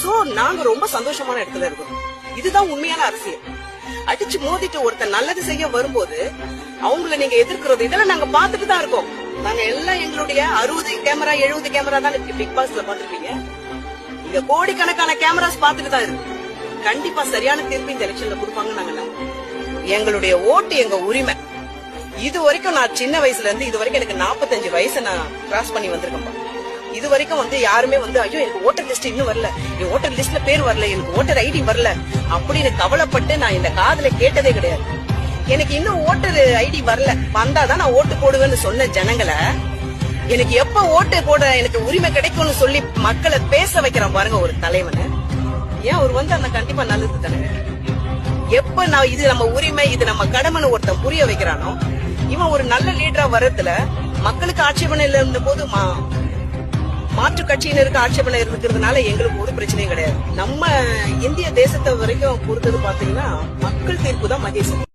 So நாங்க ரொம்ப சந்தோஷமான இடத்துல இருக்கோம். இதுதான் உண்மையான அரசியல். அடிச்சு மோதிட்டு ஒருத்தர் நல்லது செய்ய வரும்போது அவங்கள நீங்க எதிர்க்கிறது இதெல்லாம் நாங்க பாத்துட்டு தான் இருக்கோம். நாங்க எல்லாம் எங்களுடைய 60 கேமரா 70 கேமரா தான் பிக் பாஸ்ல பாத்துருப்பீங்க. இங்க கோடிக்கணக்கான கேமராஸ் பாத்துட்டு தான் இருக்கு. கண்டிப்பா சரியான தீர்ப்பு இந்த எலெக்ஷன்ல கொடுப்பாங்க. நாங்க நம்புறோம். எங்களுடைய ஓட்டு எங்க உரிமை. இது வரைக்கும் நான் சின்ன வயசுல இருந்து இது வரைக்கும் எனக்கு 45 வயசை நான் கிராஸ் பண்ணி வந்திருக்கேன். இது வரைக்கும் யாருமே ஐயோ எனக்கு ஓட்டர் லிஸ்ட் இன்னும் வரல, என் ஓட்டர் லிஸ்ட்ல பேர் வரல, எனக்கு ஓட்டர் ஐடி வரல அப்படின்னு கவலைப்பட்டு நான் இந்த காதுல கேட்டதே கிடையாது. எனக்கு இன்னும் ஓட்டர் ஐடி வரல, வந்தாதான் நான் ஓட்டு போடுவேன்னு சொன்ன ஜனங்களை எனக்கு எப்ப ஓட்டு போட எனக்கு உரிமை கிடைக்கும்னு சொல்லி மக்களை பேச வைக்கிறான் பாருங்க ஒரு தலைவனை. ஏன் அவர் அந்த கண்டிப்பா நல்லது தானே. எப்ப நான் இது நம்ம உரிமை இது நம்ம கடமைன்னு ஒருத்தன் புரிய வைக்கிறானோ இவன் ஒரு நல்ல லீடரா வர்றதுல மக்களுக்கு ஆட்சேபனை இருந்த போது மாற்று கட்சியினருக்கு ஆட்சேபனை இருக்கிறதுனால எங்களுக்கு ஒரு பிரச்சனையும் கிடையாது. நம்ம இந்திய தேசத்தை வரைக்கும் பொறுத்தது பாத்தீங்கன்னா மக்கள் தீர்ப்பு தான் மகேசன்.